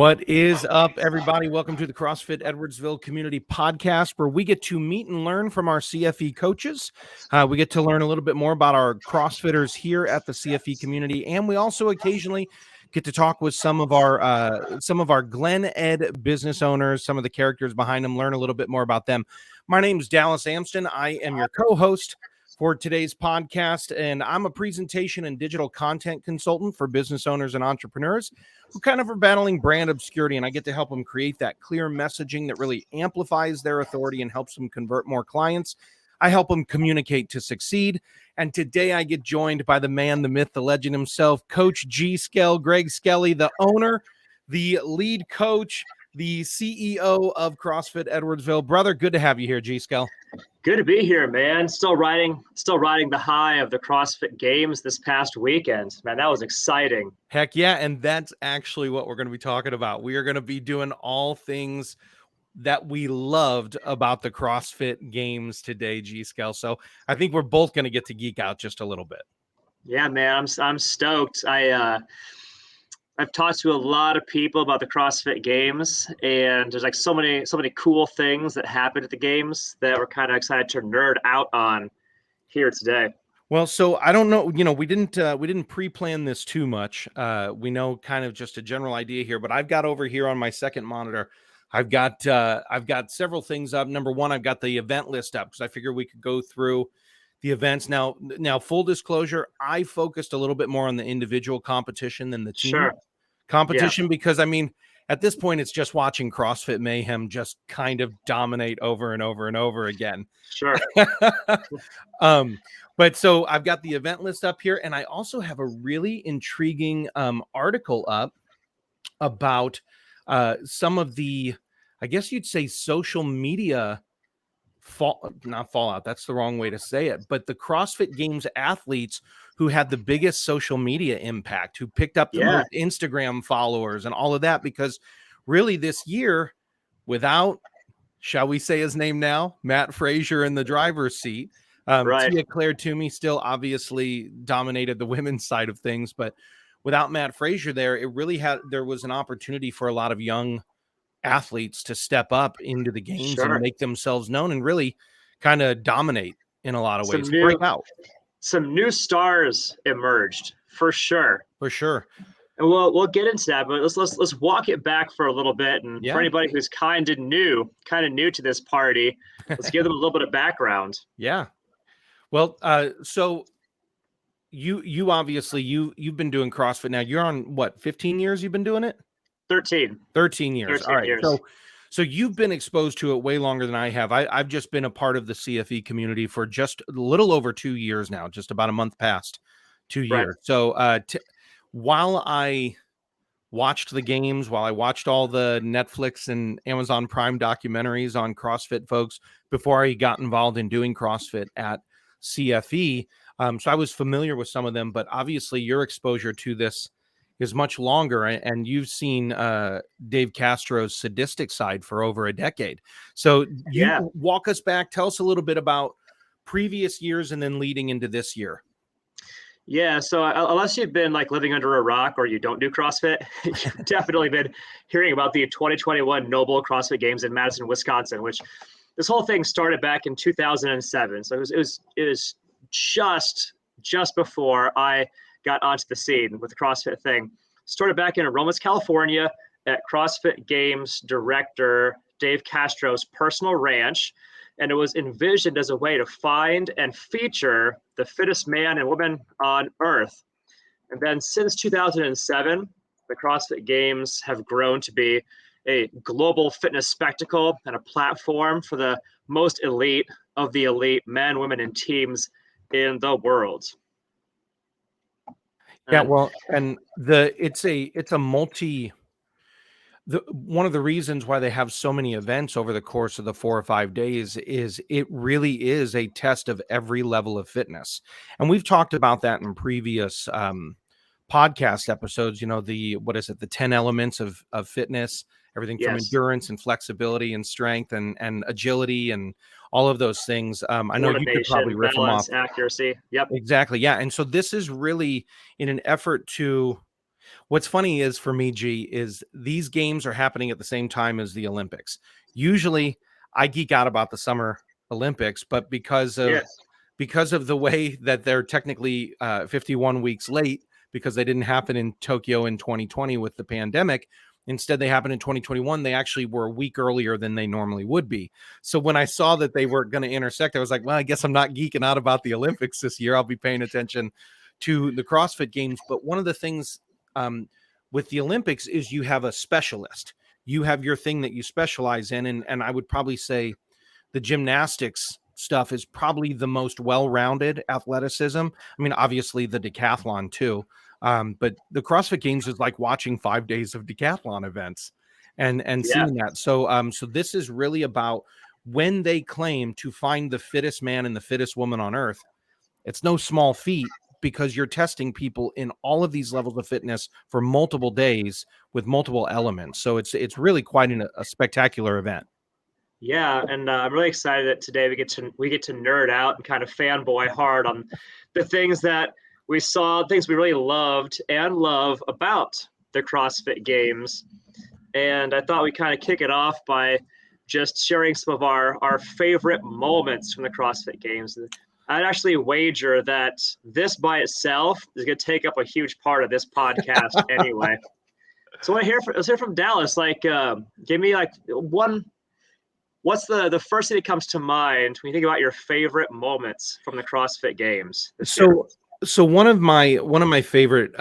What is up, everybody? Welcome to the CrossFit Edwardsville Community Podcast, where we get to meet and learn from our CFE coaches. We get to learn a little bit more about our CrossFitters here at the CFE community, and we also occasionally get to talk with some of our Glen Ed business owners, some of the characters behind them, learn a little bit more about them. My name is Dallas Amston. I am your co-host for today's podcast, and I'm a presentation and digital content consultant for business owners and entrepreneurs who kind of are battling brand obscurity, and I get to help them create that clear messaging that really amplifies their authority and helps them convert more clients. I help them communicate to succeed, and today I get joined by the man, the myth, the legend himself, Coach G. Greg Skelly, the owner, the lead coach, the CEO of CrossFit Edwardsville. Brother, good to have you here, G. Skell. Good to be here, man. Still riding the high of the CrossFit Games this past weekend. Man, that was exciting. Heck yeah, and that's actually what we're going to be talking about. We are going to be doing all things that we loved about the CrossFit Games today, G. Skell. So I think we're both going to get to geek out just a little bit. Yeah, man, I'm stoked. I've talked to a lot of people about the CrossFit Games, and there's like so many cool things that happened at the games that we're kind of excited to nerd out on here today. Well, so I don't know, we didn't pre-plan this too much. We know kind of just a general idea here, but I've got over here on my second monitor, I've got several things up. Number one, I've got the event list up because I figure we could go through the events. Now, full disclosure, I focused a little bit more on the individual competition than the team competition, because I mean, at this point, it's just watching CrossFit Mayhem just kind of dominate over and over and over again. Sure. But so I've got the event list up here, and I also have a really intriguing article up about some of the, I guess you'd say, social media not fallout, that's the wrong way to say it, but the CrossFit Games athletes who had the biggest social media impact, who picked up the most Instagram followers and all of that, because really this year, without, shall we say his name now, Matt Frazier in the driver's seat, Tia Claire Toomey still obviously dominated the women's side of things, but without Matt Frazier there was an opportunity for a lot of young athletes to step up into the games and make themselves known and really kind of dominate in a lot of ways. Break out. Some new stars emerged for sure. And we'll get into that, but let's walk it back for a little bit. And for anybody who's kind of new to this party, let's give them a little bit of background. Yeah. Well, so you obviously you've been doing CrossFit now. You're on what, 15 years you've been doing it? 13 years. 13 All right. years. So you've been exposed to it way longer than I have. I've just been a part of the CFE community for just a little over 2 years now, just about a month past 2 years. So while I watched the games, while I watched all the Netflix and Amazon Prime documentaries on CrossFit folks before I got involved in doing CrossFit at CFE, so I was familiar with some of them, but obviously your exposure to this is much longer, and you've seen Dave Castro's sadistic side for over a decade. So you walk us back, tell us a little bit about previous years and then leading into this year. Yeah, so unless you've been like living under a rock or you don't do CrossFit, you've definitely been hearing about the 2021 Noble CrossFit Games in Madison, Wisconsin, which this whole thing started back in 2007. So it was just before I got onto the scene with the CrossFit thing. Started back in Aromas, California at CrossFit Games director Dave Castro's personal ranch. And it was envisioned as a way to find and feature the fittest man and woman on earth. And then since 2007, the CrossFit Games have grown to be a global fitness spectacle and a platform for the most elite of the elite men, women, and teams in the world. Yeah, well, and it's a one of the reasons why they have so many events over the course of the 4 or 5 days is it really is a test of every level of fitness. And we've talked about that in previous podcast episodes, the 10 elements of fitness, everything from endurance and flexibility and strength and agility and all of those things. I know you could probably riff them off. Accuracy. Yep. Exactly. Yeah. And so this is really in an effort to What's funny is for me, G, is these games are happening at the same time as the Olympics. Usually I geek out about the Summer Olympics, but Yes. because of the way that they're technically 51 weeks late because they didn't happen in Tokyo in 2020 with the pandemic. Instead, they happened in 2021. They actually were a week earlier than they normally would be. So when I saw that they were going to intersect, I was like, well, I guess I'm not geeking out about the Olympics this year. I'll be paying attention to the CrossFit Games. But one of the things um, with the Olympics is you have a specialist. You have your thing that you specialize in. And I would probably say the gymnastics stuff is probably the most well-rounded athleticism. I mean, obviously the decathlon too. But the CrossFit Games is like watching 5 days of decathlon events and Yeah. seeing that. So this is really about when they claim to find the fittest man and the fittest woman on earth. It's no small feat because you're testing people in all of these levels of fitness for multiple days with multiple elements. So it's really quite a spectacular event. Yeah, and I'm really excited that today we get to nerd out and kind of fanboy hard on the things that we saw, things we really loved and love about the CrossFit Games. And I thought we kind of kick it off by just sharing some of our favorite moments from the CrossFit Games. I'd actually wager that this by itself is going to take up a huge part of this podcast anyway. So let's hear from Dallas. Like, give me like one. What's the first thing that comes to mind when you think about your favorite moments from the CrossFit Games this year? So one of my favorite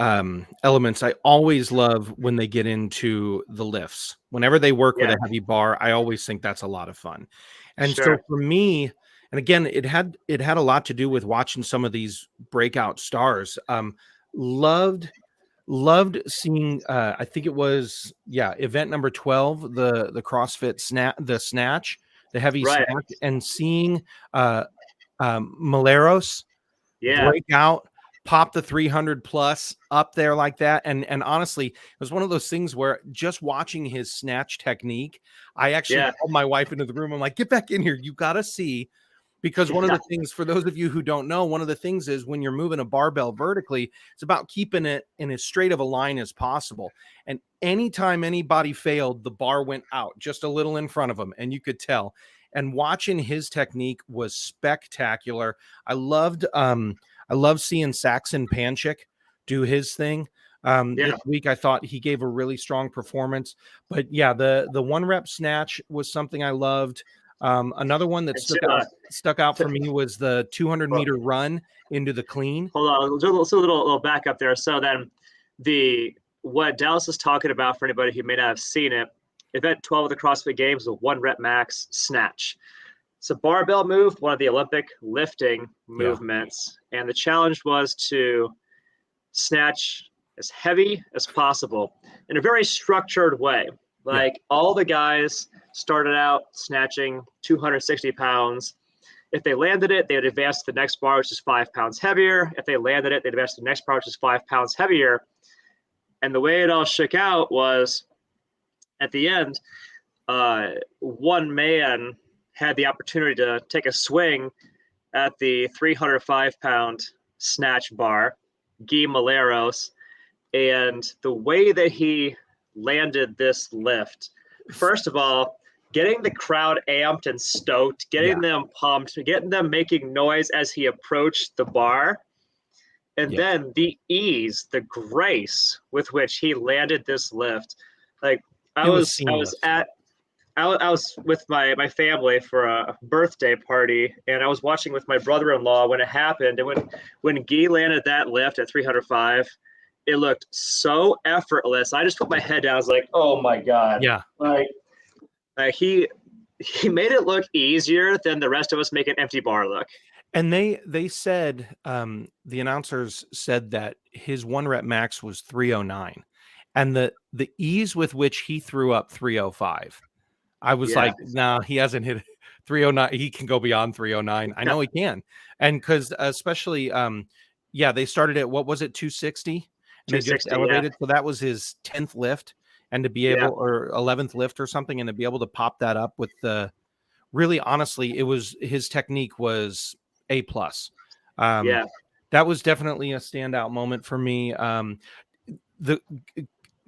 elements, I always love when they get into the lifts. Whenever they work with Yeah, a heavy bar, I always think that's a lot of fun. And so sure. for me, and again, it had a lot to do with watching some of these breakout stars. Loved loved seeing I think it was event number 12, the CrossFit snatch, the heavy Right. snatch, and seeing uh Maleros Yeah, break out, pop the 300 plus up there like that. And honestly, it was one of those things where just watching his snatch technique, I actually yeah, called my wife into the room. I'm like, get back in here. You got to see. Because one of yeah, the things, for those of you who don't know, one of the things is when you're moving a barbell vertically, it's about keeping it in as straight of a line as possible. And anytime anybody failed, the bar went out just a little in front of them, and you could tell. And watching his technique was spectacular. I loved seeing Saxon Panchik do his thing. This yeah. week I thought he gave a really strong performance. But yeah, the one rep snatch was something I loved. Another one that And stuck out to, for me was the 200-meter well, run into the clean. hold on, little back up there. So then, the what Dallas is talking about for anybody who may not have seen it, event 12 of the CrossFit Games, the one rep max snatch. It's a barbell move, one of the Olympic lifting Yeah, movements, and the challenge was to snatch as heavy as possible in a very structured way. yeah, Like all the guys started out snatching 260 pounds. If they landed it, they would advance to the next bar, which is 5 pounds heavier. If they landed it, they'd advance to the next bar, which is 5 pounds heavier. And the way it all shook out was at the end, one man had the opportunity to take a swing at the 305-pound snatch bar, Guy Maleros, and the way that he landed this lift, first of all, getting the crowd amped and stoked, yeah, getting them pumped, getting them making noise as he approached the bar, and yeah. then the ease, the grace with which he landed this lift. Like It was I was seamless. at I was with my family for a birthday party, and I was watching with my brother-in-law when it happened. And when Guy landed that lift at 305, it looked so effortless. I just put my head down. I was like, "Oh my god!" Yeah. Like, he made it look easier than the rest of us make an empty bar look. And they said the announcers said that his one rep max was 309, and the ease with which he threw up 305. I was Yeah, like, nah, he hasn't hit 309. He can go beyond 309. I know he can. And because especially yeah, they started at what was it, 260? And they just 260. Yeah, elevated. So that was his 10th lift, and to be yeah, able, or 11th lift or something, and to be able to pop that up with the really honestly, it was his technique was A plus. Um, yeah, that was definitely a standout moment for me. the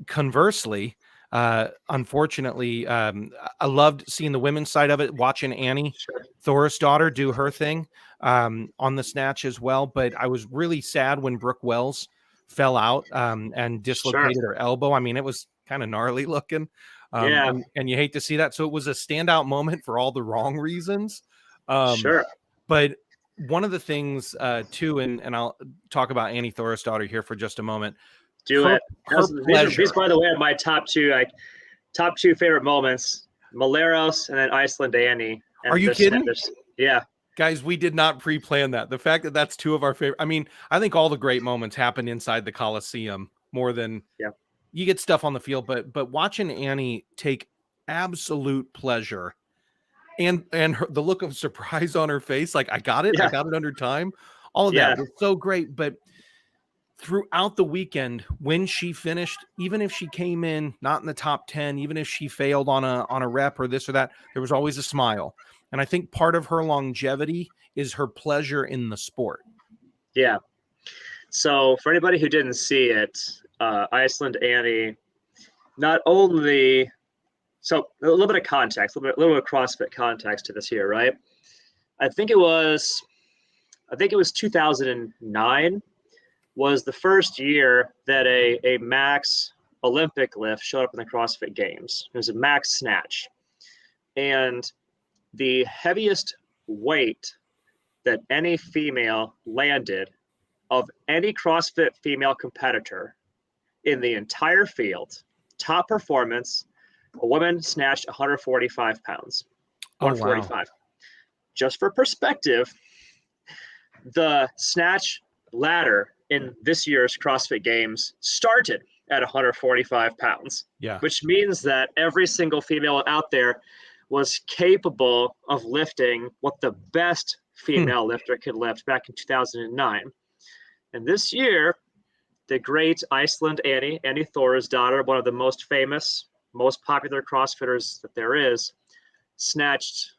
conversely, unfortunately, I loved seeing the women's side of it, watching Annie Sure. Thor's daughter do her thing on the snatch as well. But I was really sad when Brooke Wells fell out and Sure. dislocated her elbow. I mean, it was kind of gnarly looking. Yeah. And you hate to see that. So it was a standout moment for all the wrong reasons. Sure. But one of the things too, and I'll talk about Annie Thor's daughter here for just a moment. Do Her, it. her pleasure. These, by the way, are my top two favorite moments: Maleros and then Iceland Annie. And Are you kidding? Yeah. Guys, we did not pre-plan that. The fact that that's two of our favorite. I mean, I think all the great moments happen inside the Coliseum more than you get stuff on the field. But watching Annie take absolute pleasure and the look of surprise on her face, like I got it under time. All of that was so great. But throughout the weekend, when she finished, even if she came in not in the top 10, even if she failed on a rep or this or that, there was always a smile. And I think part of her longevity is her pleasure in the sport. Yeah. So for anybody who didn't see it, Iceland Annie, not only, so a little bit of context, a little bit of CrossFit context to this here, right? I think it was 2009 was the first year that a max Olympic lift showed up in the CrossFit Games. It was a max snatch. And the heaviest weight that any female landed of any CrossFit female competitor in the entire field, top performance, a woman snatched 145 pounds. 145. Oh, wow. Just for perspective, the snatch ladder in this year's CrossFit Games started at 145 pounds. Yeah. Which means that every single female out there was capable of lifting what the best female lifter could lift back in 2009. And this year, the great Iceland Annie Thor's daughter, one of the most famous, most popular CrossFitters that there is, snatched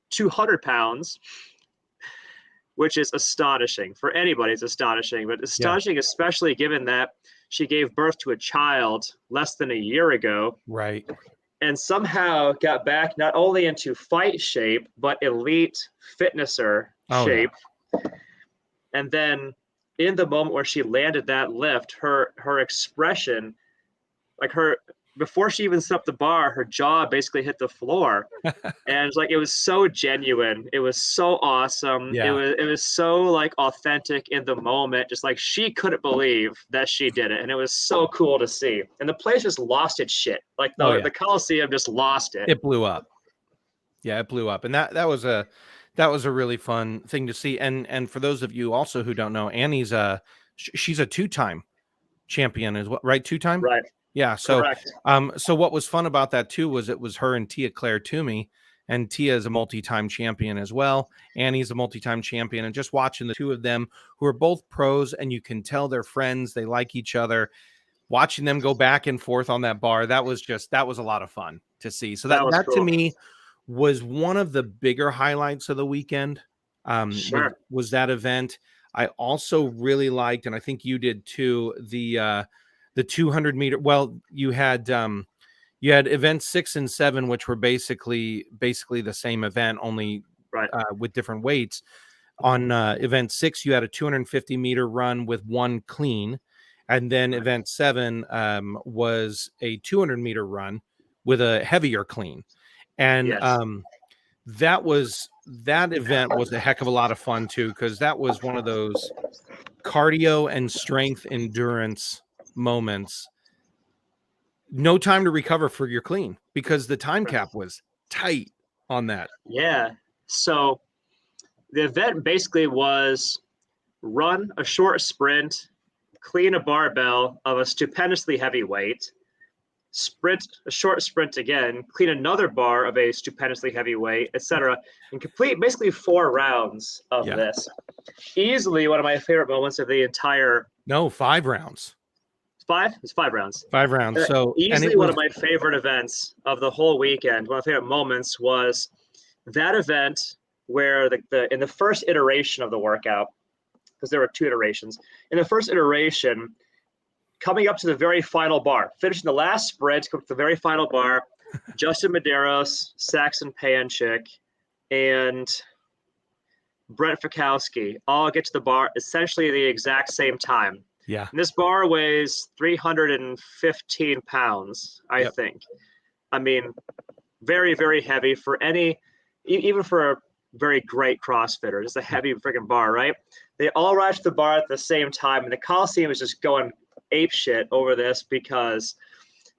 200 pounds, which is astonishing. For anybody, it's astonishing, but astonishing, especially given that she gave birth to a child less than a year ago. Right. And somehow got back not only into fight shape, but elite fitnesser shape. Yeah. And then in the moment where she landed that lift, her expression, like before she even stepped the bar, her jaw basically hit the floor. And it's like, it was so genuine. It was so awesome. Yeah. It was so like authentic in the moment. Just like she couldn't believe that she did it. And it was so cool to see. And the place just lost its shit. Like the Coliseum just lost it. It blew up. Yeah, it blew up. And that was a really fun thing to see. And for those of you also who don't know, Annie's she's a two-time champion as well, right? Two-time? Right. Yeah. So, correct. So what was fun about that too was it was her and Tia Claire Toomey, and Tia is a multi-time champion as well. Annie's a multi-time champion, and just watching the two of them who are both pros, and you can tell they're friends, they like each other. Watching them go back and forth on that bar, that was a lot of fun to see. So that cool. To me was one of the bigger highlights of the weekend. Sure. Was that event. I also really liked, and I think you did too, the 200 meter. Well, you had events 6 and 7, which were basically the same event, only with different weights. On event 6, you had a 250 meter run with one clean, and then event 7 was a 200 meter run with a heavier clean. And that event was a heck of a lot of fun too, because that was one of those cardio and strength endurance moments. No time to recover for your clean because the time cap was tight on that. Yeah. So the event basically was run a short sprint, clean a barbell of a stupendously heavy weight, sprint a short sprint again, clean another bar of a stupendously heavy weight, etc., and complete basically 4 rounds of this. Easily one of my favorite moments of the entire. No, 5 rounds. 5? It's 5 rounds. 5 rounds. So easily one of my favorite events of the whole weekend. One of my favorite moments was that event where in the first iteration of the workout, because there were 2 iterations. In the first iteration, coming up to the very final bar, finishing the last sprint, come to the very final bar, Justin Medeiros, Saxon Panchik, and Brent Fikowski all get to the bar essentially the exact same time. Yeah. And this bar weighs 315 pounds, I think. I mean, very, very heavy for any, even for a very great CrossFitter. It's a heavy freaking bar, right? They all rise to the bar at the same time, and the Coliseum is just going ape shit over this because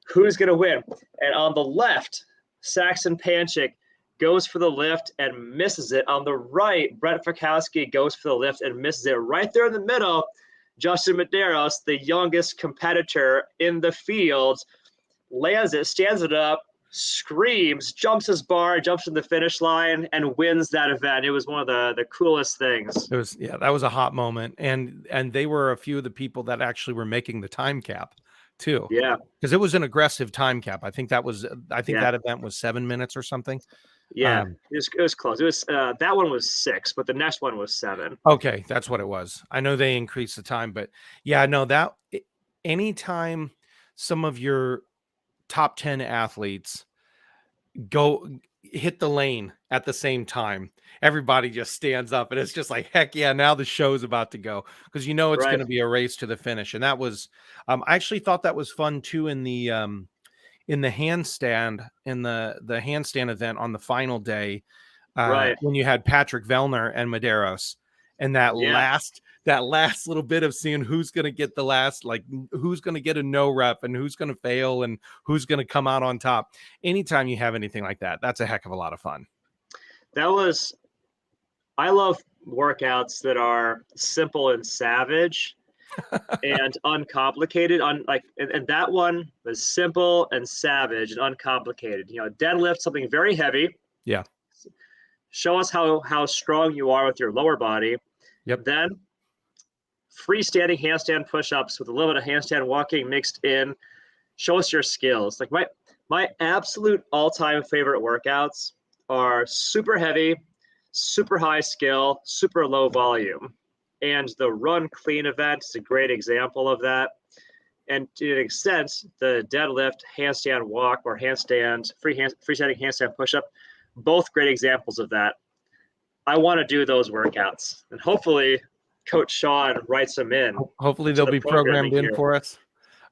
who's going to win? And on the left, Saxon Panchik goes for the lift and misses it. On the right, Brent Fikowski goes for the lift and misses it. Right there in the middle, Justin Medeiros, the youngest competitor in the field, lands it, stands it up, screams, jumps his bar, jumps in the finish line, and wins that event. It was one of the coolest things. It was, that was a hot moment. And they were a few of the people that actually were making the time cap too. Yeah. Because it was an aggressive time cap. I think that event was 7 minutes or something. Yeah, it was close. It was that one was 6, but the next one was 7. Okay, that's what it was. I know they increased the time, but anytime some of your top 10 athletes go hit the lane at the same time, everybody just stands up, and it's just like, heck yeah, now the show's about to go, because it's going to be a race to the finish. And that was, I actually thought that was fun too in the handstand, in the handstand event on the final day, when you had Patrick Vellner and Medeiros, and that last little bit of seeing who's going to get the last, like who's going to get a no rep and who's going to fail and who's going to come out on top. Anytime you have anything like that, that's a heck of a lot of fun. I love workouts that are simple and savage and uncomplicated. And that one was simple and savage and uncomplicated. Deadlift, something very heavy. Yeah. Show us how strong you are with your lower body. Yep. Then freestanding handstand push-ups with a little bit of handstand walking mixed in. Show us your skills. Like my absolute all-time favorite workouts are super heavy, super high skill, super low volume. And the run clean event is a great example of that. And to an extent, the deadlift, handstand walk, or freestanding handstand push-up, both great examples of that. I want to do those workouts, and hopefully Coach Sean writes them in. Hopefully they'll be programmed in for us.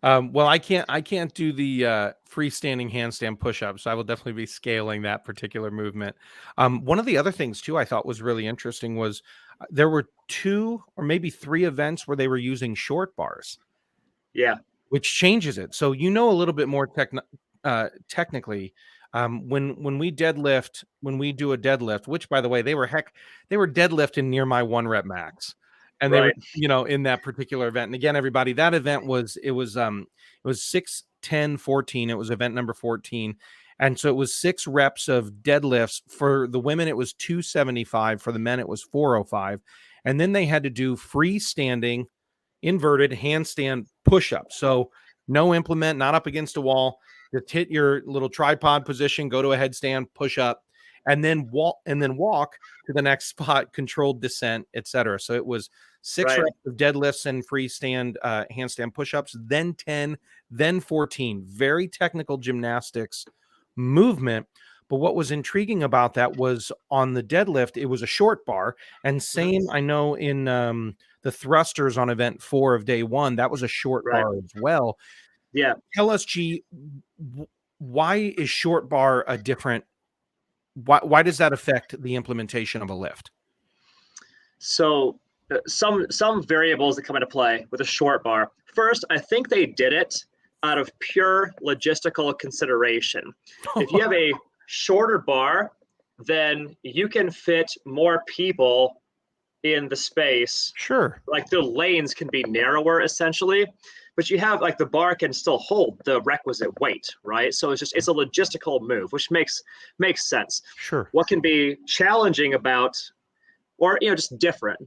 Well, I can't do the freestanding handstand push-ups, so I will definitely be scaling that particular movement. One of the other things too I thought was really interesting was there were 2 or maybe 3 events where they were using short bars. Yeah, which changes it. So a little bit more technically. When we do a deadlift, which by the way, they were deadlifting near my 1 rep max. And they were, in that particular event. And again, everybody, that event was 6, 10, 14. It was event number 14. And so it was 6 reps of deadlifts. For the women, it was 275. For the men, it was 405. And then they had to do freestanding, inverted handstand push-ups. So no implement, not up against a wall. Just hit your little tripod position, go to a headstand, push up, and then walk to the next spot, controlled descent, etc. So it was 6 reps of deadlifts and freestand handstand push-ups, then 10, then 14. Very technical gymnastics movement. But what was intriguing about that was on the deadlift, it was a short bar. And same, I know in the thrusters on event 4 of day 1, that was a short bar as well. Yeah. Tell us, G, why is short bar a different? Why does that affect the implementation of a lift? So some variables that come into play with a short bar. First, I think they did it out of pure logistical consideration. If you have a shorter bar, then you can fit more people in the space. Sure. Like the lanes can be narrower essentially, but you have the bar can still hold the requisite weight, right? So it's a logistical move, which makes sense. Sure. What can be challenging about, or just different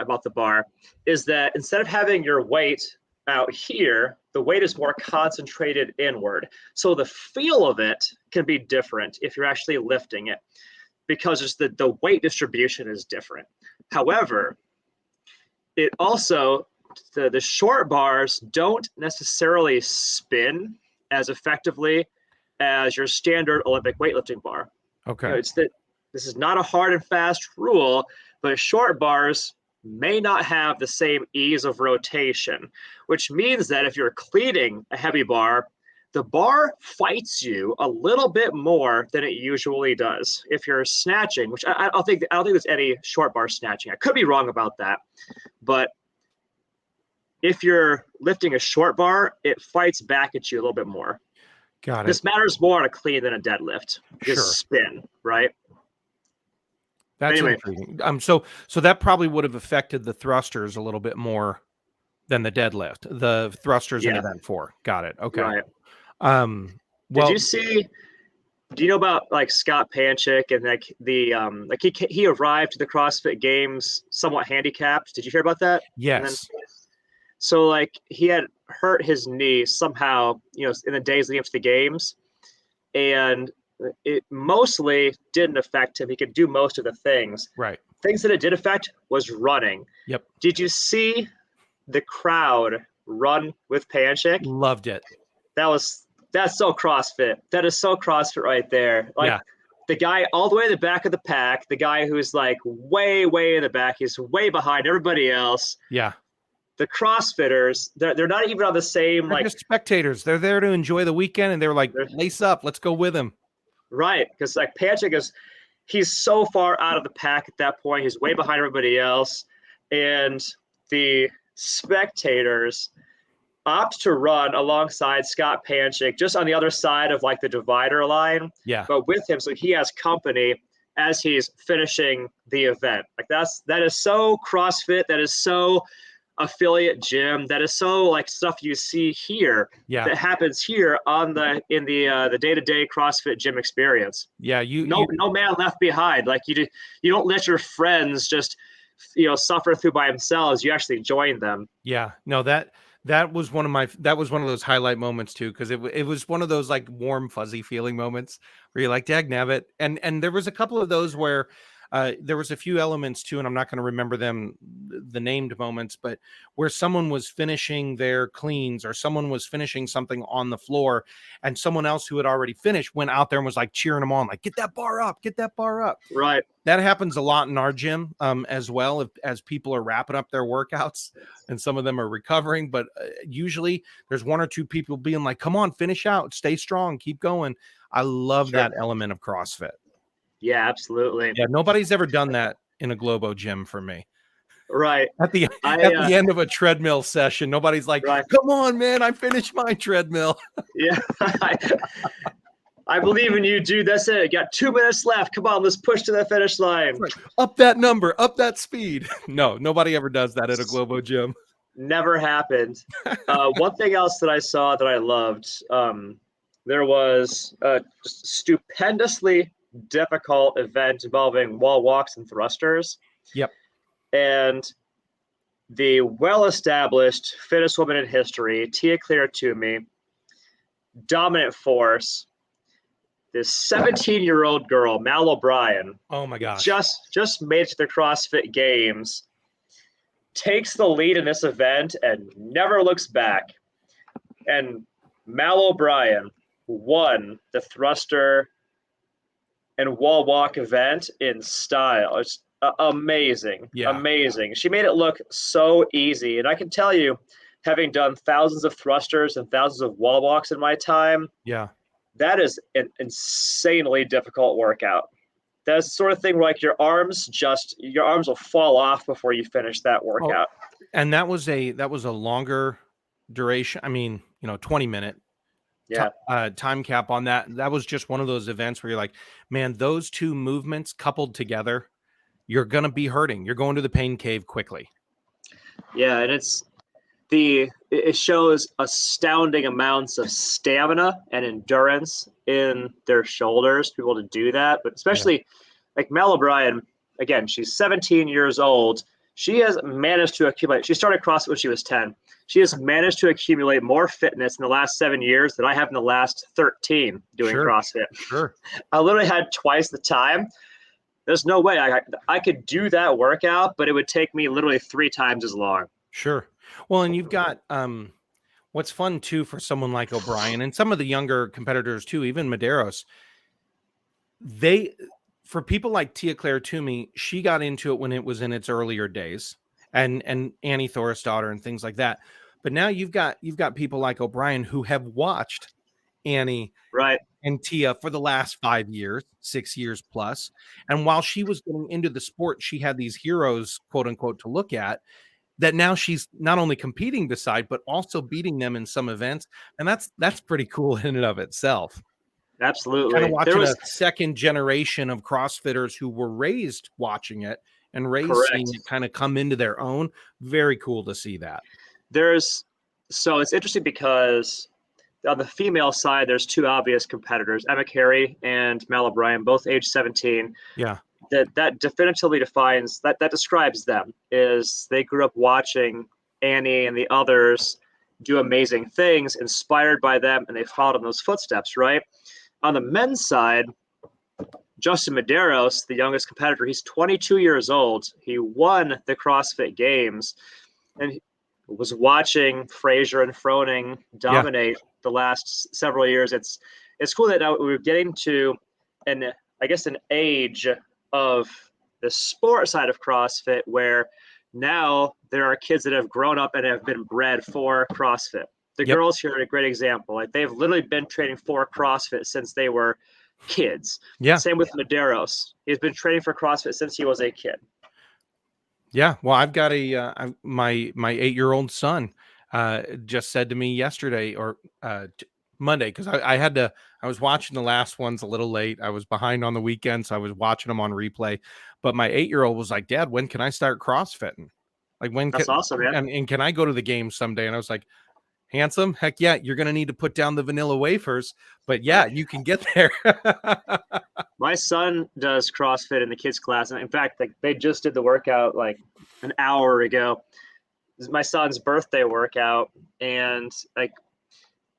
about the bar is that instead of having your weight out here, the weight is more concentrated inward. So the feel of it can be different if you're actually lifting it, because just the weight distribution is different. However, it also the short bars don't necessarily spin as effectively as your standard Olympic weightlifting bar. Okay. It's that this is not a hard and fast rule, but short bars may not have the same ease of rotation, which means that if you're cleating a heavy bar, the bar fights you a little bit more than it usually does. If you're snatching, which I don't think there's any short bar snatching. I could be wrong about that, but if you're lifting a short bar, it fights back at you a little bit more. Got it. This matters more on a clean than a deadlift. Sure. Just spin, right? That's Anyway. intriguing. So that probably would have affected the thrusters a little bit more than the deadlift. The thrusters in event 4. Got it. Okay. Right. Well, do you know about like Scott Panchik and like the like he arrived to the CrossFit Games somewhat handicapped? Did you hear about that? Yes. So like he had hurt his knee somehow, in the days leading up to the games, and it mostly didn't affect him. He could do most of the things. Right. Things that it did affect was running. Yep. Did you see the crowd run with Panchik? Loved it. That's so CrossFit. That is so CrossFit right there. Like the guy all the way in the back of the pack, the guy who's like way, way in the back, he's way behind everybody else. Yeah. The CrossFitters, they're not even on the same they're just spectators. They're there to enjoy the weekend, and they're like, lace up, let's go with him. Right, because like Panchik he's so far out of the pack at that point. He's way behind everybody else, and the spectators opt to run alongside Scott Panchik, just on the other side of like the divider line. Yeah. But with him, so he has company as he's finishing the event. Like that is so CrossFit. That is so affiliate gym. That is so like stuff you see here. Yeah. That happens here in the day-to-day CrossFit gym experience. Yeah. No man left behind. Like you don't let your friends just suffer through by themselves. You actually join them. Yeah. No, that was one of those highlight moments too, because it was one of those like warm, fuzzy feeling moments where you're like, dagnabbit. And there was a couple of those where there was a few elements too, and I'm not going to remember the named moments, but where someone was finishing their cleans or someone was finishing something on the floor, and someone else who had already finished went out there and was like cheering them on, like, get that bar up, get that bar up. Right. That happens a lot in our gym as well, as people are wrapping up their workouts and some of them are recovering. But usually there's one or two people being like, come on, finish out, stay strong, keep going. I love that element of CrossFit. Yeah, absolutely. Yeah, nobody's ever done that in a Globo gym for me. Right. At the end of a treadmill session, nobody's like, come on, man, I finished my treadmill. Yeah. I believe in you, dude. That's it. Got 2 minutes left. Come on, let's push to the finish line. Right. Up that number, up that speed. No, nobody ever does that at a Globo gym. Never happened. One thing else that I saw that I loved, there was a stupendously difficult event involving wall walks and thrusters. Yep. And the well-established fittest woman in history, Tia Claire Toomey, dominant force, this 17-year-old girl, Mal O'Brien. Oh my gosh. Just made it to the CrossFit Games, takes the lead in this event and never looks back. And Mal O'Brien won the thruster and wall walk event in style. It's amazing. Yeah. Amazing. She made it look so easy. And I can tell you, having done thousands of thrusters and thousands of wall walks in my time, yeah, that is an insanely difficult workout. That's the sort of thing where like your arms will fall off before you finish that workout. Oh, and that was a longer duration. I mean, 20-minute time cap on that. That was just one of those events where you're like, man, those two movements coupled together, you're going to be hurting. You're going to the pain cave quickly. Yeah. And it shows astounding amounts of stamina and endurance in their shoulders to be able to do that. But especially like Mel O'Brien, again, she's 17 years old. She has managed to accumulate. She started CrossFit when she was 10. She has managed to accumulate more fitness in the last 7 years than I have in the last 13 doing CrossFit. Sure. I literally had twice the time. There's no way I could do that workout, but it would take me literally 3 times as long. Sure. Well, and you've got what's fun too for someone like O'Brien and some of the younger competitors too, even Medeiros, they for people like Tia Claire Toomey, she got into it when it was in its earlier days, and Annie Thorisdottir and things like that. But now you've got people like O'Brien who have watched Annie Right. and Tia for the last 5 years, 6 years plus. And while she was getting into the sport, she had these heroes, quote unquote, to look at, that now she's not only competing beside, but also beating them in some events. And that's pretty cool in and of itself. Kind of Absolutely. There watching a was second generation of CrossFitters who were raised watching it and raised seeing correct. it kind of come into their own. Very cool to see that. There's so it's interesting because on the female side, there's two obvious competitors, Emma Carey and Mal O'Brien, both age 17. Yeah. That definitively defines that describes them is they grew up watching Annie and the others do amazing things, inspired by them, and they followed in those footsteps, right? On the men's side, Justin Medeiros, the youngest competitor, he's 22 years old. He won the CrossFit Games and was watching Fraser and Froning dominate the last several years. It's cool that now we're getting to an age of the sport side of CrossFit where now there are kids that have grown up and have been bred for CrossFit. The girls here are a great example. Like they've literally been training for CrossFit since they were kids. Yeah. Same with Medeiros. He's been training for CrossFit since he was a kid. Yeah. Well, I've got my 8-year-old son just said to me yesterday or Monday, because I was watching the last ones a little late. I was behind on the weekend, so I was watching them on replay. But my 8-year-old was like, "Dad, when can I start CrossFitting? Like That's awesome, man. And can I go to the games someday?" And I was like, "Handsome, heck yeah, you're gonna need to put down the vanilla wafers, but yeah, you can get there." My son does CrossFit in the kids class, and in fact, like they just did the workout like an hour ago. This is my son's birthday workout, and like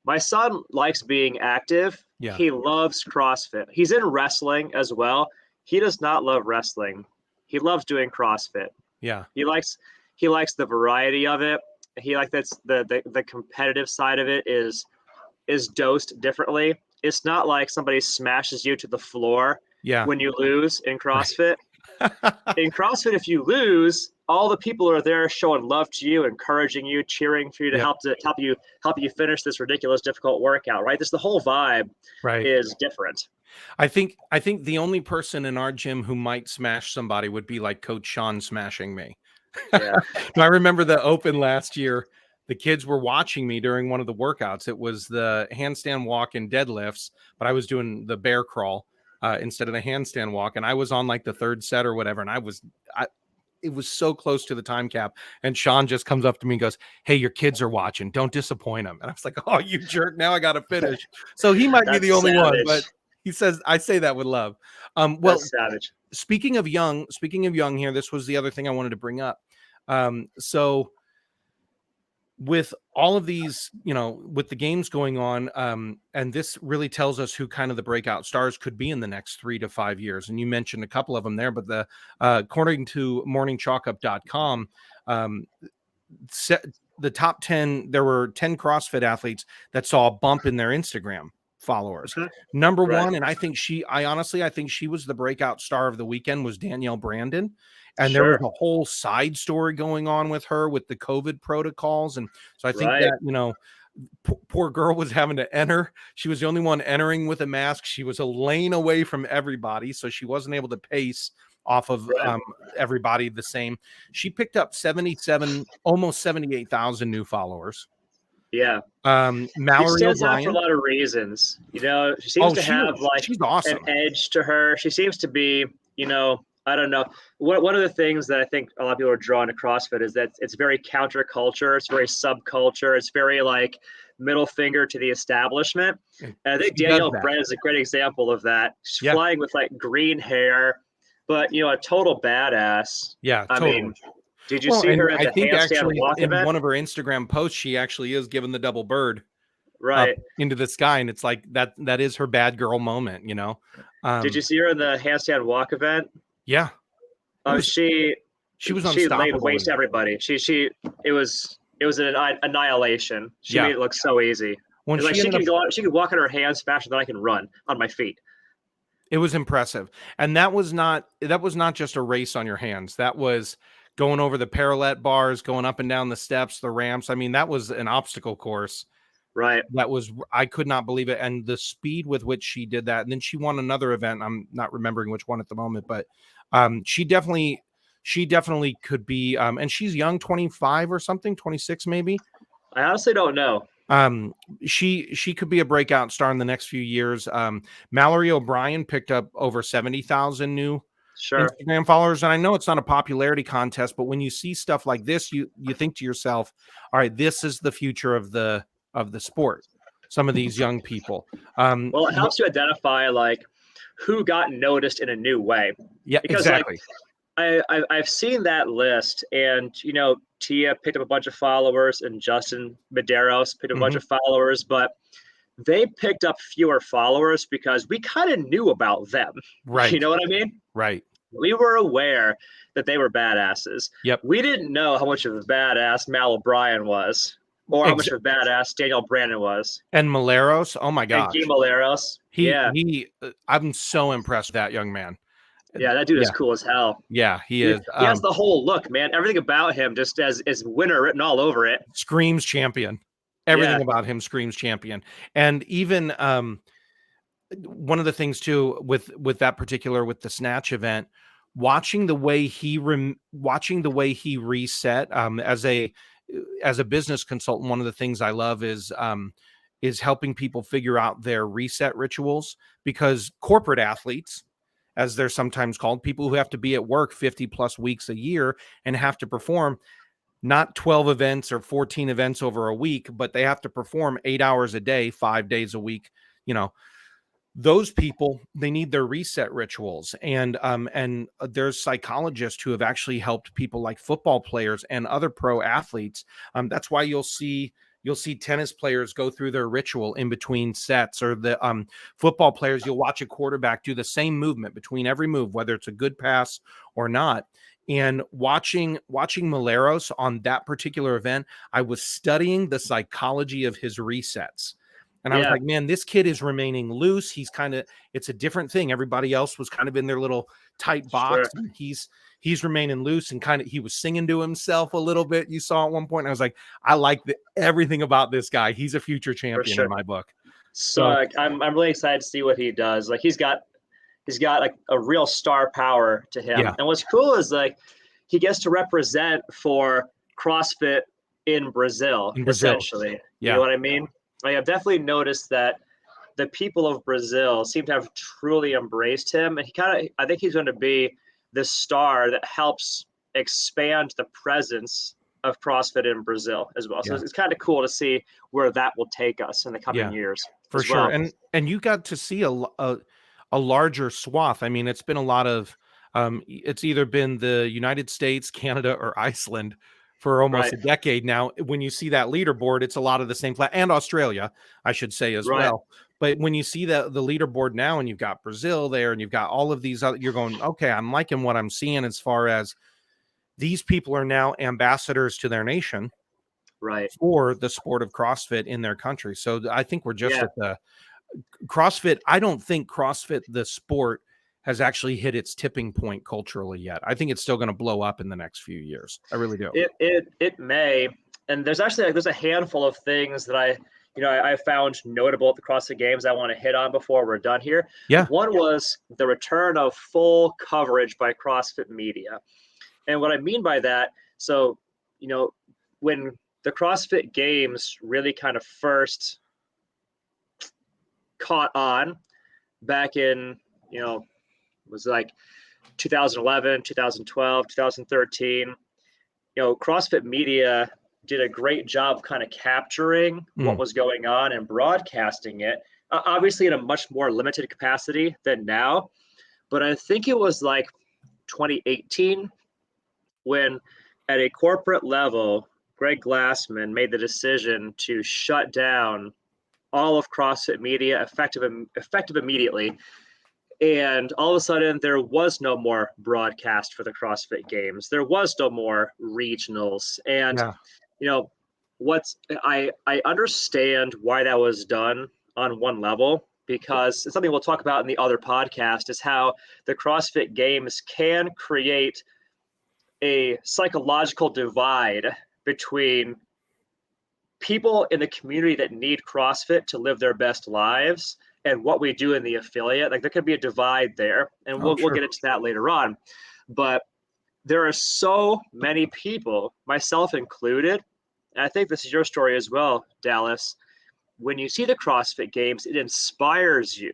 my son likes being active. Yeah. He loves CrossFit. He's in wrestling as well. He does not love wrestling. He loves doing CrossFit. Yeah. He likes the variety of it. He like that's the competitive side of it is dosed differently. It's not like somebody smashes you to the floor when you lose in CrossFit. In CrossFit, if you lose, all the people are there showing love to you, encouraging you, cheering for you to help you finish this ridiculous, difficult workout. Right? The whole vibe is different. I think the only person in our gym who might smash somebody would be like Coach Sean smashing me. Yeah. I remember the open last year. The kids were watching me during one of the workouts. It was the handstand walk and deadlifts, but I was doing the bear crawl instead of the handstand walk. And I was on like the third set or whatever. And it was so close to the time cap. And Sean just comes up to me and goes, "Hey, your kids are watching. Don't disappoint them." And I was like, "Oh, you jerk. Now I got to finish." So he might be the only one, but he says, I say that with love. Well, that's savage. Speaking of young here, this was the other thing I wanted to bring up. So with all of these, with the games going on, and this really tells us who kind of the breakout stars could be in the next 3 to 5 years. And you mentioned a couple of them there, but according to morningchalkup.com, the top 10, there were 10 CrossFit athletes that saw a bump in their Instagram followers. Number one, and I honestly think she was the breakout star of the weekend, was Danielle Brandon. And there was a whole side story going on with her with the COVID protocols. And so I think that, poor girl was having to enter. She was the only one entering with a mask. She was a lane away from everybody. So she wasn't able to pace off of everybody the same. She picked up 77, almost 78,000 new followers. Yeah. Mallory she stands O'Brien out for a lot of reasons. She seems to have she's awesome. an edge to her. She seems to be, I don't know. One of the things that I think a lot of people are drawn to CrossFit is that it's very counterculture. It's very subculture. It's very like middle finger to the establishment. And I think Danielle Brand is a great example of that. She's flying with like green hair, but a total badass. Yeah, I totally. mean, did you see her at the handstand walk in event? one of her Instagram posts, she actually is giving the double bird up into the sky, and it's like that is her bad girl moment, Did you see her in the handstand walk event? Yeah. She was unstoppable. She laid waste to everybody. It was It was an annihilation. She Yeah. made it look so easy. When It's like she she ended up, can go on, she can walk on her hands faster than I can run on my feet. it was impressive. And that was not just a race on your hands. That was going over the parallel bars, going up and down the steps, the ramps. I mean, that was an obstacle course. Right. That was, I could not believe it. And the speed with which she did that. And then she won another event. I'm not remembering which one at the moment, but she definitely could be, and she's young, 25 or something, 26 maybe. I honestly don't know. Um, she could be a breakout star in the next few years. Mallory O'Brien picked up over 70,000 new Sure. Instagram followers. And I know it's not a popularity contest, but when you see stuff like this, you think to yourself, all right, this is the future of the sport. Some of these young people. Well, it helps you identify like who got noticed in a new way. Yeah, Because like exactly. I've seen that list, and Tia picked up a bunch of followers, and Justin Medeiros picked up a bunch Mhm. of followers, but they picked up fewer followers because we kind of knew about them. You Right. know what I mean? Right. We were aware that they were badasses. Yep. We didn't know how much of a badass Mal O'Brien was, or how much of a badass Daniel Brandon was, And Maleros, oh my and Guy gosh. Maleros. Yeah, I'm so impressed with that young man. yeah, that dude is Yeah. cool as hell. Yeah, he He, is. he has the whole look, man. Everything about him just as winner written all over it. Screams champion. Yeah, Everything about him screams champion. And even one of the things too with that particular, with the snatch event, watching the way he reset, as a business consultant, one of the things I love is helping people figure out their reset rituals, because corporate athletes, as they're sometimes called, people who have to be at work 50 plus weeks a year and have to perform not 12 events or 14 events over a week, but they have to perform 8 hours a day, 5 days a week. You know, those people, they need their reset rituals. And there's psychologists who have actually helped people like football players and other pro athletes. That's why you'll see tennis players go through their ritual in between sets, or the football players, you'll watch a quarterback do the same movement between every move, whether it's a good pass or not. And watching Maleros on that particular event, I was studying the psychology of his resets. And I was yeah, like, man, this kid is remaining loose. It's a different thing. Everybody else was kind of in their little tight box. sure. And he's remaining loose, and he was singing to himself a little bit. You saw at one point, and I was like, I like everything about this guy. He's a future For champion in sure. my book. So So I'm really excited to see what he does. Like he's got like a real star power to him. yeah, And what's cool is like he gets to represent for CrossFit in Brazil, in Brazil. essentially. You know Yeah. what I mean? Like I've definitely noticed that the people of Brazil seem to have truly embraced him. And I think he's going to be the star that helps expand the presence of CrossFit in Brazil as well. So Yeah. it's kind of cool to see where that will take us in the coming Yeah. years For as sure. well. And you got to see a larger swath. I mean, it's been a lot of it's either been the United States, Canada, or Iceland for almost Right, a decade now. When you see that leaderboard, it's a lot of the same and Australia, I should say, as right. well. But when you see the leaderboard now, and you've got Brazil there, and you've got all of these other, you're going, okay, I'm liking what I'm seeing, as far as these people are now ambassadors to their nation Right. for the sport of CrossFit in their country. So I think we're just Yeah. at the CrossFit. I don't think CrossFit, the sport, has actually hit its tipping point culturally yet. I think it's still going to blow up in the next few years. I really do. It may. And there's actually there's a handful of things that I found notable at the CrossFit Games I want to hit on before we're done here. Yeah. One was the return of full coverage by CrossFit Media. And what I mean by that, so, when the CrossFit Games really kind of first caught on back in, it was like 2011, 2012, 2013, CrossFit Media did a great job kind of capturing what Mm. was going on and broadcasting it, obviously in a much more limited capacity than now. But I think it was like 2018 when, at a corporate level, Greg Glassman made the decision to shut down all of CrossFit Media effective immediately. And all of a sudden, there was no more broadcast for the CrossFit Games. There was no more regionals. And, Yeah. you know, I understand why that was done on one level, because it's something we'll talk about in the other podcast, is how the CrossFit Games can create a psychological divide between people in the community that need CrossFit to live their best lives and what we do in the affiliate. Like there could be a divide there, and Oh, we'll sure. get into that later on. But there are so many people, myself included, and I think this is your story as well, Dallas. When you see the CrossFit Games, it inspires you.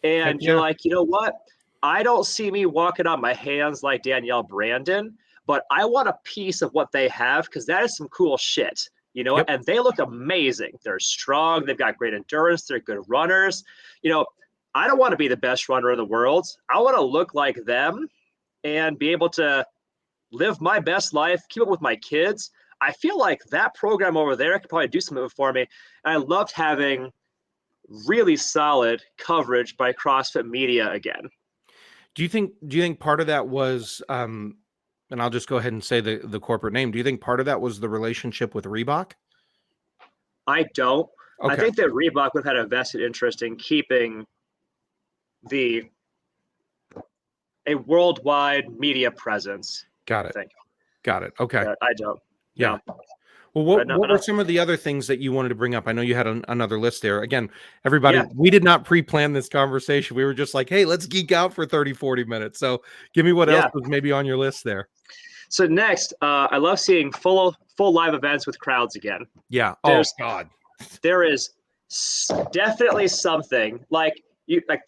Heck And you're yeah. like, you know what? I don't see me walking on my hands like Danielle Brandon, but I want a piece of what they have because that is some cool shit. You know, Yep. and they look amazing. They're strong. They've got great endurance. They're good runners. You know, I don't want to be the best runner in the world. I want to look like them and be able to live my best life, keep up with my kids. I feel like that program over there could probably do something for me. And I loved having really solid coverage by CrossFit Media again. Do you think part of that was and I'll just go ahead and say the corporate name. Do you think part of that was the relationship with Reebok? I don't. I Okay. think that Reebok would have had a vested interest in keeping the a worldwide media presence. Got I it. think. Got it. Okay. I don't. Yeah. No. Well, But what were some of the other things that you wanted to bring up? I know you had another list there. Again, everybody, yeah. we did not pre-plan this conversation. We were just like, hey, let's geek out for 30, 40 minutes. So give me what else Yeah. was maybe on your list there. So next, I love seeing full live events with crowds again. Yeah. Oh, There's God. there is definitely something like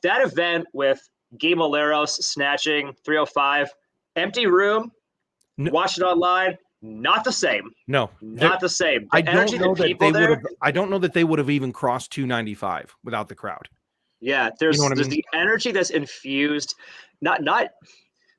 that event with Guy Maleros snatching 305, empty room, No, watch it online, not the same. no. Not the same. I The energy don't of the know that they people would there. have. I don't know that they would have even crossed 295 without the crowd. Yeah, You know what I there's mean? the energy that's infused. Not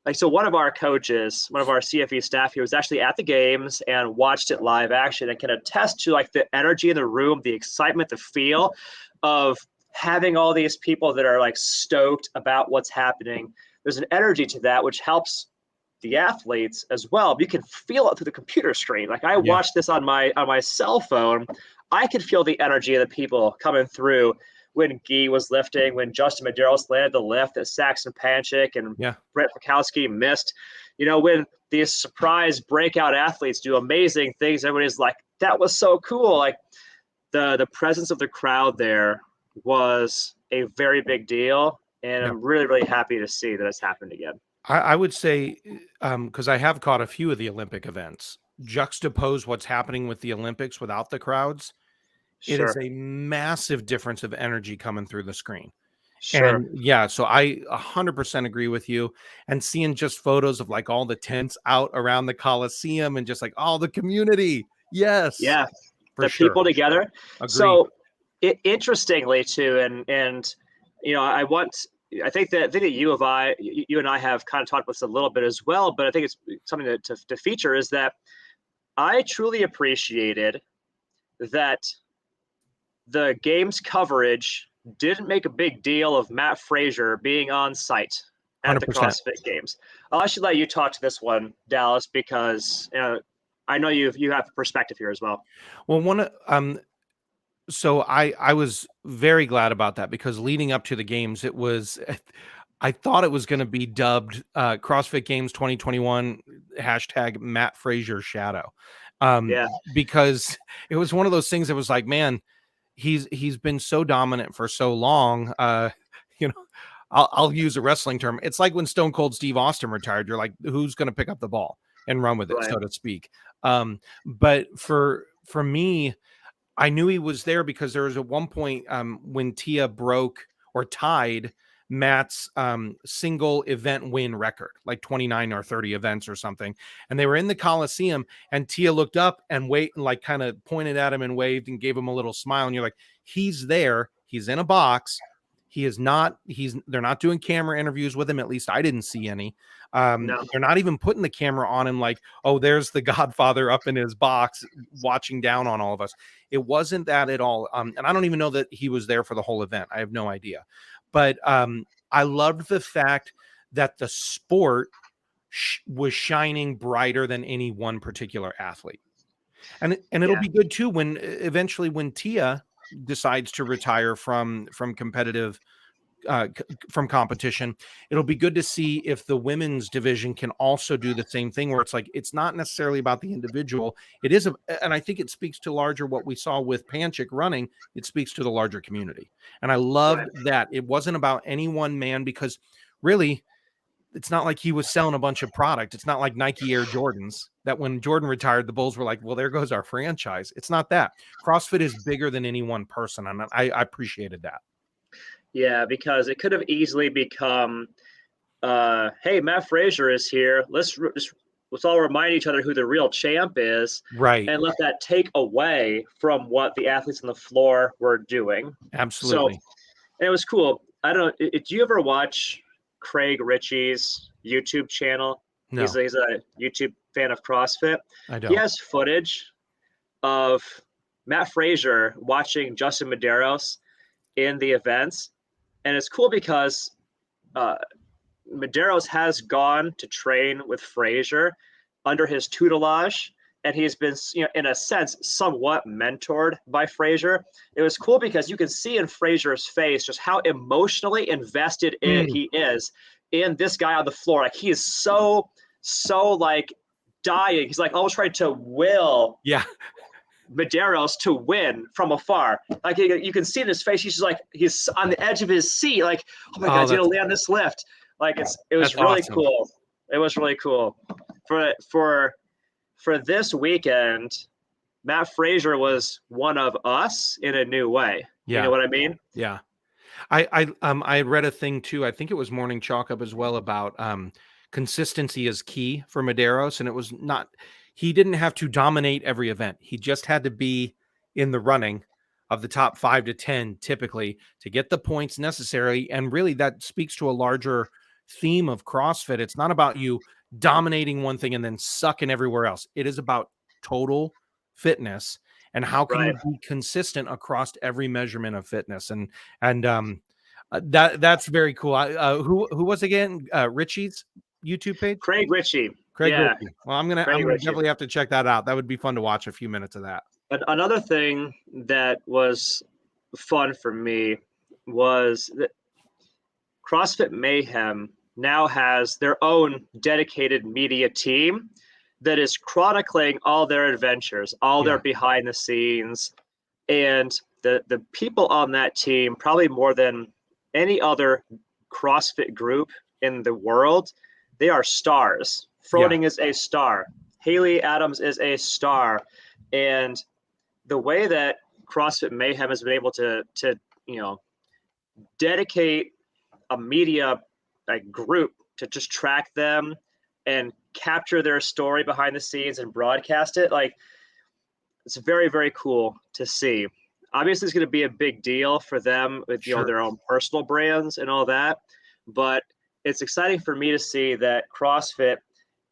like so. One of our coaches, one of our CFE staff, he was actually at the games and watched it live action and can attest to like the energy in the room, the excitement, the feel of having all these people that are like stoked about what's happening. There's an energy to that which helps the athletes as well. You can feel it through the computer screen. Like I Yeah. watched this on my cell phone. I could feel the energy of the people coming through when Guy was lifting, when Justin Medeiros landed the lift that Saxon Panchik and Yeah. Brett Fikowski missed. You know, when these surprise breakout athletes do amazing things, everybody's like, that was so cool. Like the presence of the crowd there was a very big deal. And Yeah. I'm really, really happy to see that it's happened again. I would say, because I have caught a few of the Olympic events, juxtapose what's happening with the Olympics without the crowds. It is Sure. a massive difference of energy coming through the screen. Sure. And yeah, so I 100% agree with you. And seeing just photos of like all the tents out around the Coliseum and just like all the community. Yes, Yeah. for The sure. people together. Agreed. So interestingly too, and you know, I think that you and I have kind of talked about this a little bit as well, but I think it's something to feature is that I truly appreciated that the game's coverage didn't make a big deal of Matt Frazier being on site at the 100%. CrossFit Games. I should let you talk to this one, Dallas, because I know you have perspective here as well. Well, so I was very glad about that because leading up to the games, it was I thought it was going to be dubbed CrossFit Games 2021 hashtag Matt Frazier Shadow, Yeah, because it was one of those things that was like, man, he's been so dominant for so long. You know, I'll use a wrestling term. It's like when Stone Cold Steve Austin retired. You're like, who's going to pick up the ball and run with it, right. so to speak. But for me, I knew he was there because there was at one point when Tia broke or tied Matt's single event win record, like 29 or 30 events or something. And they were in the Coliseum and Tia looked up and like kind of pointed at him and waved and gave him a little smile. And you're like, he's there. He's in a box. They're not doing camera interviews with him. At least I didn't see any. No, They're not even putting the camera on him like, oh, there's the Godfather up in his box watching down on all of us. It wasn't that at all. And I don't even know that he was there for the whole event. I have no idea. But I loved the fact that the sport was shining brighter than any one particular athlete. And it'll be good too when eventually when Tia decides to retire from competitive from competition, it'll be good to see if the women's division can also do the same thing, where it's like it's not necessarily about the individual. It is and I think it speaks to larger what we saw with Panchik running. It speaks to the larger community, and I loved that it wasn't about any one man, because really it's not like he was selling a bunch of product. It's not like Nike Air Jordans that when Jordan retired, the Bulls were like, well, there goes our franchise. It's not that. CrossFit is bigger than any one person, and I appreciated that. Yeah, because it could have easily become, hey, Matt Frazier is here. Let's all remind each other who the real champ is, right? And let that take away from what the athletes on the floor were doing. Absolutely. So, and it was cool. I don't know. Did you ever watch Craig Ritchie's YouTube channel? No. He's a YouTube fan of CrossFit. I don't. He has footage of Matt Frazier watching Justin Medeiros in the events. And it's cool because Medeiros has gone to train with Frazier under his tutelage, and he's been, in a sense, somewhat mentored by Frazier. It was cool because you can see in Frazier's face just how emotionally invested he is in this guy on the floor. Like, he is so like dying. He's like almost trying to will Medeiros to win from afar. Like, you can see in his face, he's just like, he's on the edge of his seat. Like, oh my God, he's gonna land this lift. Like, it was really awesome. cool. It was really cool. For this weekend, Matt Frazier was one of us in a new way. Yeah. You know what I mean? Yeah. I had read a thing too. I think it was Morning Chalk Up as well, about consistency is key for Medeiros, and it was not. He didn't have to dominate every event. He just had to be in the running of the top 5 to 10 typically to get the points necessary. And really, that speaks to a larger theme of CrossFit. It's not about you dominating one thing and then sucking everywhere else. It is about total fitness and how can you be consistent across every measurement of fitness. And that's very cool. Who was again Richie's YouTube page? Craig Ritchie. Ritchie. Well, I'm gonna definitely have to check that out. That would be fun to watch a few minutes of that. Another thing that was fun for me was that CrossFit Mayhem now has their own dedicated media team that is chronicling all their adventures, all their behind the scenes. And the people on that team, probably more than any other CrossFit group in the world, they are stars. Froning is a star. Haley Adams is a star. And the way that CrossFit Mayhem has been able to dedicate a media group to just track them and capture their story behind the scenes and broadcast it, it's very, very cool to see. Obviously, it's going to be a big deal for them with their own personal brands and all that, but it's exciting for me to see that CrossFit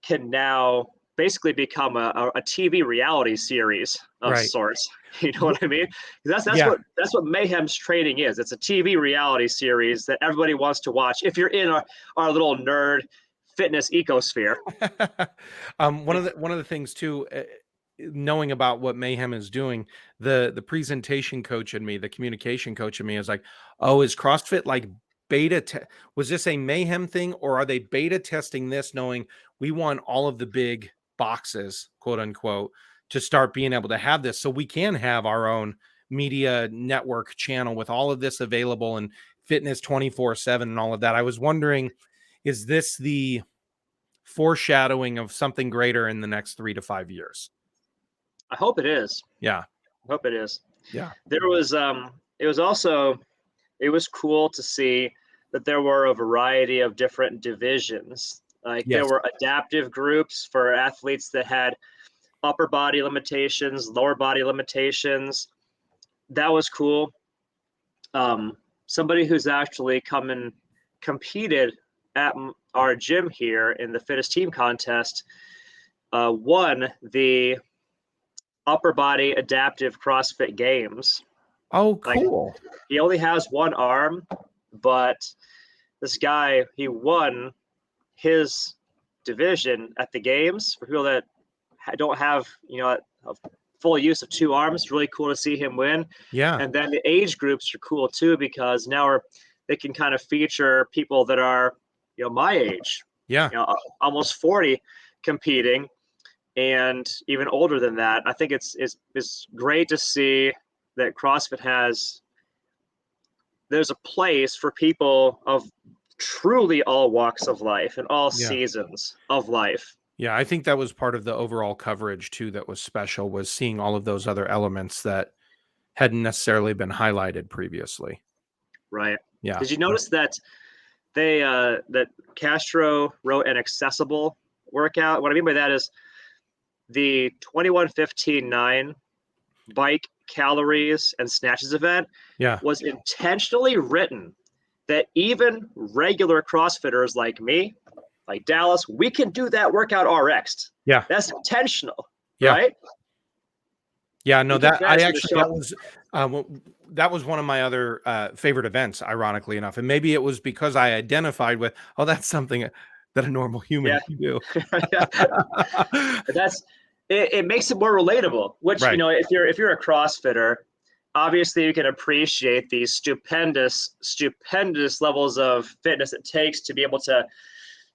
can now basically become a TV reality series of sorts. You know what I mean? That's what Mayhem's training is. It's a TV reality series that everybody wants to watch if you're in our little nerd fitness ecosphere. One of the things too, knowing about what Mayhem is doing, the presentation coach in me, the communication coach in me is like, oh, is CrossFit like beta was this a Mayhem thing, or are they beta testing this, knowing we want all of the big boxes, quote unquote, to start being able to have this so we can have our own media network channel with all of this available and fitness 24/7 and all of that. I was wondering, is this the foreshadowing of something greater in the next 3 to 5 years? I hope it is. Yeah. I hope it is. Yeah. There was it was cool to see that there were a variety of different divisions. There were adaptive groups for athletes that had upper body limitations, lower body limitations. That was cool. Somebody who's actually come and competed at our gym here in the fittest team contest won the upper body adaptive CrossFit games. Oh, cool. He only has one arm, but this guy, he won his division at the games. For people that don't have, a full use of 2 arms. Really cool to see him win. Yeah. And then the age groups are cool too, because now they can kind of feature people that are, my age, Yeah. almost 40 competing, and even older than that. I think it's great to see that CrossFit there's a place for people of truly all walks of life and all Yeah. seasons of life. Yeah, I think that was part of the overall coverage too that was special, was seeing all of those other elements that hadn't necessarily been highlighted previously. Right. Yeah. Did you notice that that Castro wrote an accessible workout? What I mean by that is the 21:15:9 bike calories and snatches event Yeah. was intentionally written that even regular CrossFitters like me, like Dallas, we can do that workout RX. Yeah. That's intentional, Yeah. right? Yeah, no, We can that I actually actually show up. that was one of my other favorite events, ironically enough, and maybe it was because I identified with, oh, that's something that a normal human Yeah. can do. It makes it more relatable. Which Right. if you're a CrossFitter, obviously you can appreciate these stupendous levels of fitness it takes to be able to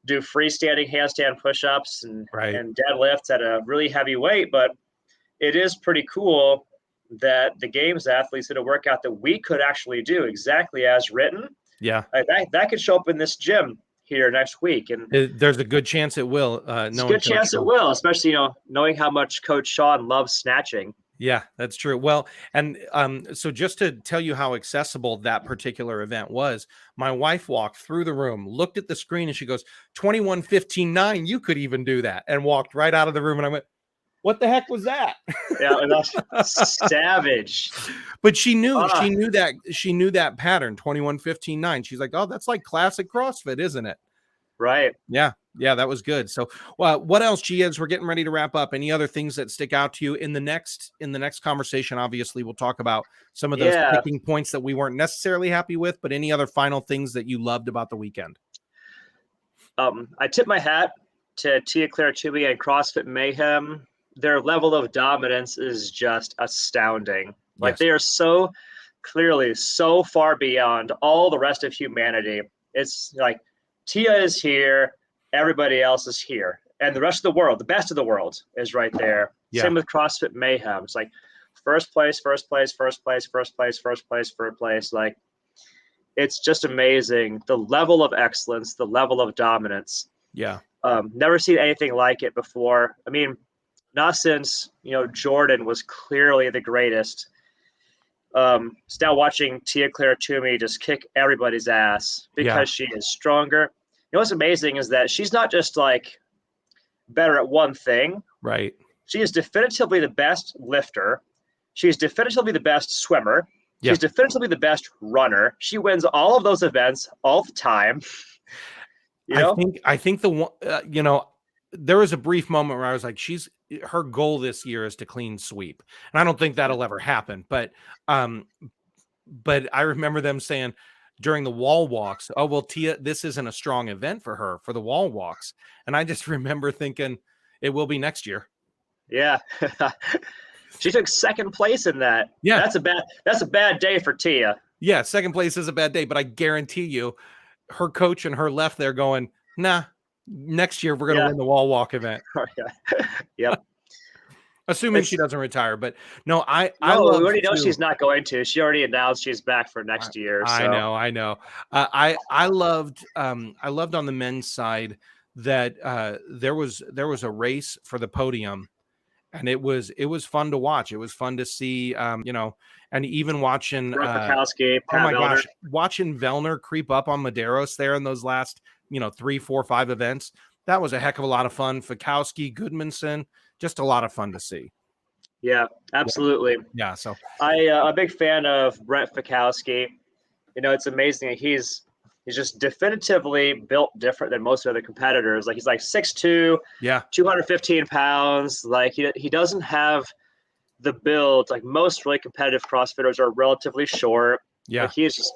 do freestanding handstand push-ups Right. and deadlifts at a really heavy weight. But it is pretty cool that the games athletes did a workout that we could actually do exactly as written. Yeah. That could show up in this gym here next week, and There's a good chance it will. it's a good chance it will, especially knowing how much Coach Sean loves snatching. Yeah, that's true. Well, and so just to tell you how accessible that particular event was, my wife walked through the room, looked at the screen, and she goes, 21:15:9, you could even do that, and walked right out of the room. And I went, what the heck was that? Yeah, and that's savage. But she knew that pattern, 21:15:9. She's like, oh, that's like classic CrossFit, isn't it? Right. Yeah. Yeah, that was good. So, what else, G, as we're getting ready to wrap up? Any other things that stick out to you in the next conversation? Obviously, we'll talk about some of those sticking points that we weren't necessarily happy with, but any other final things that you loved about the weekend? I tip my hat to Tia Claire Toomey and CrossFit Mayhem. Their level of dominance is just astounding. Like, Yes. they are so clearly so far beyond all the rest of humanity. It's like Tia is here, everybody else is here, and the rest of the world, the best of the world, is right there. Yeah. Same with CrossFit Mayhem. It's like first place, first place, first place, first place, first place, first place. Like, it's just amazing, the level of excellence, the level of dominance. Yeah. Never seen anything like it before. I mean, not since Jordan was clearly the greatest. It's now watching Tia Claire Toomey just kick everybody's ass because she is stronger. What's amazing is that she's not just like better at one thing. Right. She is definitively the best lifter. She's definitively the best swimmer. Yeah. She's definitively the best runner. She wins all of those events all the time. I think the one, there was a brief moment where I was like, her goal this year is to clean sweep. And I don't think that'll ever happen. But I remember them saying during the wall walks, oh, well, Tia, this isn't a strong event for her for the wall walks. And I just remember thinking it will be next year. Yeah. She took second place in that. Yeah. That's a bad day for Tia. Yeah, second place is a bad day, but I guarantee you her coach and her left there going, nah, next year we're going to win the wall walk event. Yep. Assuming she doesn't retire, but no, we already know she's not going to. She already announced she's back for next year. So. I know. I loved on the men's side that there was a race for the podium, and it was fun to watch. It was fun to see, and even watching Fikowski, oh my gosh, watching Vellner creep up on Medeiros there in those last 3, 4, 5 events. That was a heck of a lot of fun. Fikowski, Goodmanson, just a lot of fun to see. Yeah, absolutely. Yeah, so I'm a big fan of Brett Fikowski. It's amazing. He's just definitively built different than most other competitors. Like, he's like 6'2", 215 pounds. Like, he doesn't have the build. Like, most really competitive CrossFitters are relatively short. Yeah, like, he's just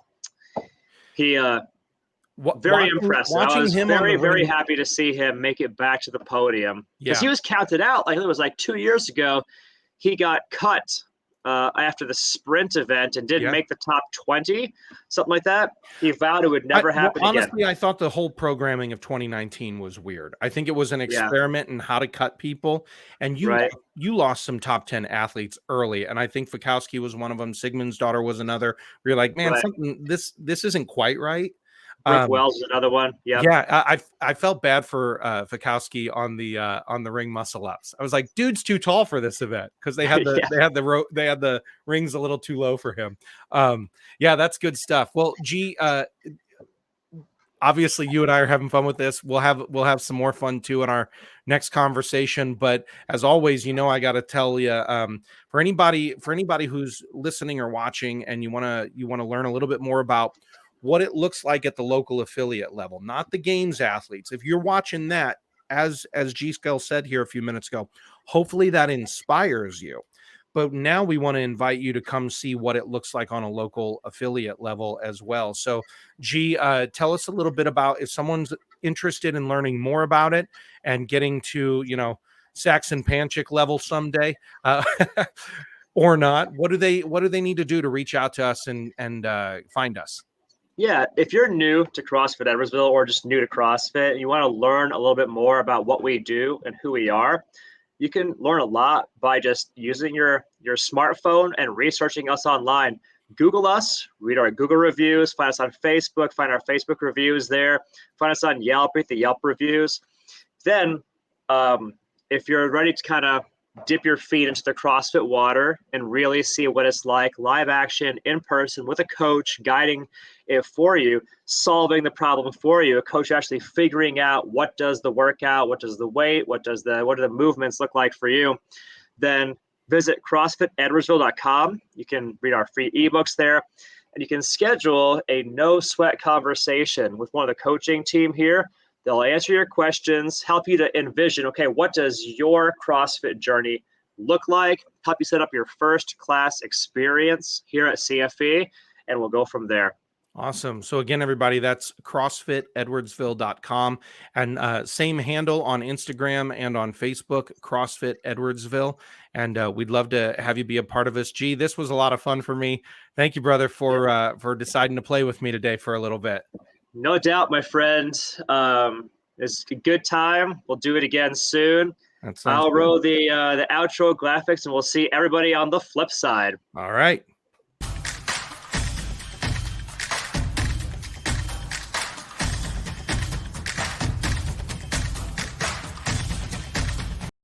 very impressive. I was very happy to see him make it back to the podium because he was counted out. Like, it was like 2 years ago. he got cut after the sprint event and didn't make the top 20, something like that. He vowed it would never happen again. Honestly, I thought the whole programming of 2019 was weird. I think it was an experiment in how to cut people, and you lost some top 10 athletes early, and I think Fikowski was one of them. Sigmund's daughter was another. You're like, man, something this isn't quite right. Rick Wells is another one. Yeah, I felt bad for Fikowski on the ring muscle ups. I was like, dude's too tall for this event because they had the rings a little too low for him. Yeah, that's good stuff. Well, G, obviously you and I are having fun with this. We'll have some more fun too in our next conversation. But as always, I got to tell you, for anybody who's listening or watching, and you want to learn a little bit more about what it looks like at the local affiliate level, not the games athletes. If you're watching that, as G Scale said here a few minutes ago, hopefully that inspires you. But now we want to invite you to come see what it looks like on a local affiliate level as well. So G, tell us a little bit about, if someone's interested in learning more about it and getting to, Saxon Panchik level someday, or not, what do they need to do to reach out to us and find us? Yeah, if you're new to CrossFit Edwardsville or just new to CrossFit and you want to learn a little bit more about what we do and who we are, you can learn a lot by just using your smartphone and researching us online. Google us, read our Google reviews, find us on Facebook, find our Facebook reviews there, find us on Yelp, read the Yelp reviews. Then if you're ready to kind of dip your feet into the CrossFit water and really see what it's like live action in person with a coach guiding it for you, solving the problem for you, a coach actually figuring out what does the workout, what does the weight, what do the movements look like for you, then visit CrossFitEdwardsville.com. You can read our free ebooks there, and you can schedule a no sweat conversation with one of the coaching team here. They'll answer your questions, help you to envision, okay, what does your CrossFit journey look like? Help you set up your first class experience here at CFE, and we'll go from there. Awesome. So again, everybody, that's CrossFitEdwardsville.com, and same handle on Instagram and on Facebook, CrossFit Edwardsville. And we'd love to have you be a part of this. G, this was a lot of fun for me. Thank you, brother, for deciding to play with me today for a little bit. No doubt, my friend. It's a good time. We'll do it again soon. I'll roll the outro graphics, and we'll see everybody on the flip side. All right.